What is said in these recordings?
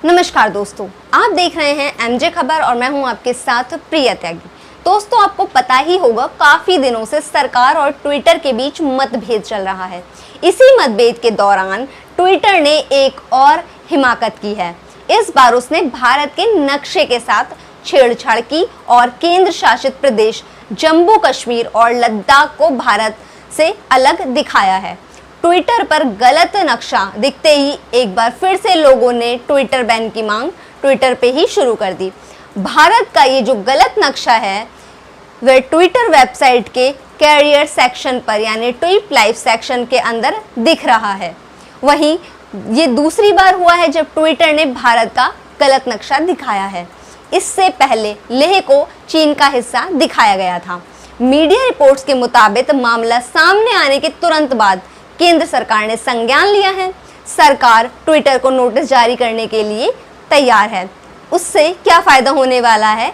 नमस्कार दोस्तों, आप देख रहे हैं एमजे खबर और मैं हूं आपके साथ प्रिया त्यागी। दोस्तों, आपको पता ही होगा काफी दिनों से सरकार और ट्विटर के बीच मतभेद चल रहा है। इसी मतभेद के दौरान ट्विटर ने एक और हिमाकत की है। इस बार उसने भारत के नक्शे के साथ छेड़छाड़ की और केंद्र शासित प्रदेश जम्मू कश्मीर और लद्दाख को भारत से अलग दिखाया है। ट्विटर पर गलत नक्शा दिखते ही एक बार फिर से लोगों ने ट्विटर बैन की मांग ट्विटर पे ही शुरू कर दी। भारत का ये जो गलत नक्शा है वह ट्विटर वेबसाइट के कैरियर सेक्शन पर यानी ट्वीट लाइव सेक्शन के अंदर दिख रहा है। वहीं ये दूसरी बार हुआ है जब ट्विटर ने भारत का गलत नक्शा दिखाया है। इससे पहले लेह को चीन का हिस्सा दिखाया गया था। मीडिया रिपोर्ट्स के मुताबिक मामला सामने आने के तुरंत बाद केंद्र सरकार ने संज्ञान लिया है। सरकार ट्विटर को नोटिस जारी करने के लिए तैयार है। उससे क्या फायदा होने वाला है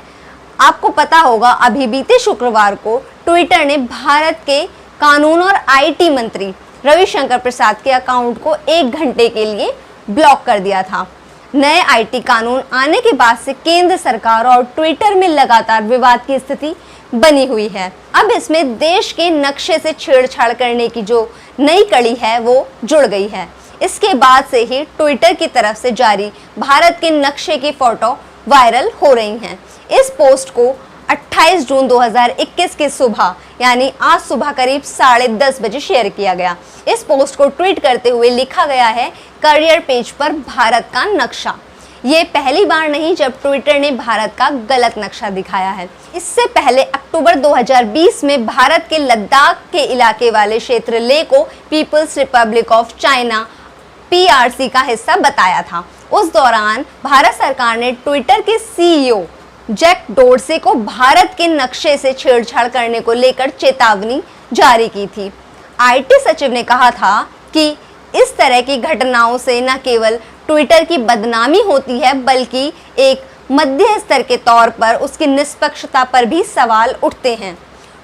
आपको पता होगा। अभी बीते शुक्रवार को ट्विटर ने भारत के कानून और आईटी मंत्री रविशंकर प्रसाद के अकाउंट को 1 घंटे के लिए ब्लॉक कर दिया था। नए आईटी कानून आने के बाद से केंद्र सरकार और ट्विटर में लगातार विवाद की स्थिति बनी हुई है। अब इसमें देश के नक्शे से छेड़छाड़ करने की जो नई कड़ी है वो जुड़ गई है। इसके बाद से ही ट्विटर की तरफ से जारी भारत के नक्शे की फोटो वायरल हो रही हैं। इस पोस्ट को 28 जून 2021 की सुबह यानी आज सुबह करीब 10:30 बजे शेयर किया गया। इस पोस्ट को ट्वीट करते हुए लिखा गया है, करियर पेज पर भारत का नक्शा। ये पहली बार नहीं जब ट्विटर ने भारत का गलत नक्शा दिखाया है। इससे पहले अक्टूबर 2020 में भारत के लद्दाख के इलाके वाले क्षेत्र लेह को people's republic of China PRC का हिस्सा बताया था। उस दौरान भारत सरकार ने ट्विटर के CEO जैक डोर्से को भारत के नक्शे से छेड़छाड़ करने को लेकर चेतावनी जारी की थी। IT सचिव ने कहा था कि इस तरह की घटनाओं से न केवल ट्विटर की बदनामी होती है बल्कि एक मध्य स्तर के तौर पर उसकी निष्पक्षता पर भी सवाल उठते हैं।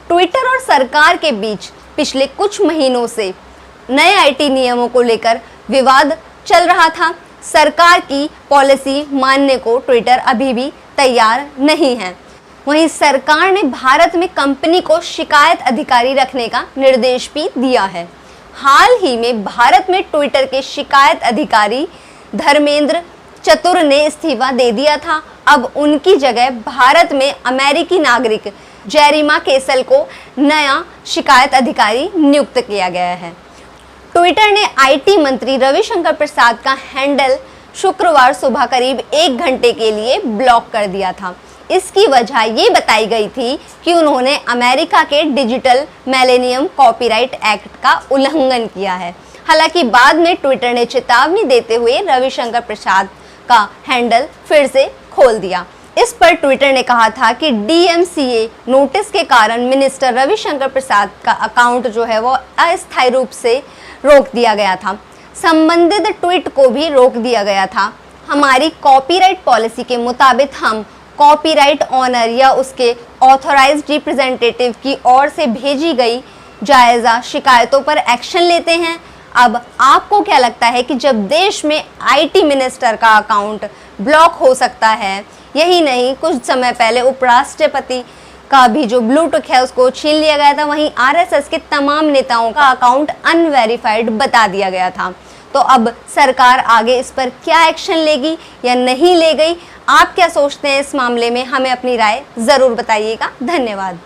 ट्विटर और सरकार के बीच पिछले कुछ महीनों से नए आईटी नियमों को लेकर विवाद चल रहा था। सरकार की पॉलिसी मानने को ट्विटर अभी भी तैयार नहीं है। वहीं सरकार ने भारत में कंपनी को शिकायत अधिकारी रखने का निर्देश भी दिया है। हाल ही में भारत में ट्विटर के शिकायत अधिकारी धर्मेंद्र चतुर ने इस्तीफा दे दिया था। अब उनकी जगह भारत में अमेरिकी नागरिक जेरिमा केसल को नया शिकायत अधिकारी नियुक्त किया गया है। ट्विटर ने आईटी मंत्री रविशंकर प्रसाद का हैंडल शुक्रवार सुबह करीब 1 घंटे के लिए ब्लॉक कर दिया था। इसकी वजह ये बताई गई थी कि उन्होंने अमेरिका के डिजिटल मिलेनियम कॉपीराइट एक्ट का उल्लंघन किया है। हालांकि बाद में ट्विटर ने चेतावनी देते हुए रविशंकर प्रसाद का हैंडल फिर से खोल दिया। इस पर ट्विटर ने कहा था कि DMCA नोटिस के कारण मिनिस्टर रविशंकर प्रसाद का अकाउंट जो है वो अस्थायी रूप से रोक दिया गया था। संबंधित ट्वीट को भी रोक दिया गया था। हमारी कॉपीराइट पॉलिसी के मुताबिक हम कॉपीराइट ऑनर या उसके ऑथराइज्ड रिप्रेजेंटेटिव की ओर से भेजी गई जायज़ा शिकायतों पर एक्शन लेते हैं। अब आपको क्या लगता है कि जब देश में आईटी मिनिस्टर का अकाउंट ब्लॉक हो सकता है, यही नहीं कुछ समय पहले उपराष्ट्रपति का भी जो ब्लूटूथ है उसको छीन लिया गया था। वहीं RSS के तमाम नेताओं का अकाउंट अनवेरिफाइड बता दिया गया था। तो अब सरकार आगे इस पर क्या एक्शन लेगी या नहीं ले गई, आप क्या सोचते हैं इस मामले में, हमें अपनी राय ज़रूर बताइएगा। धन्यवाद।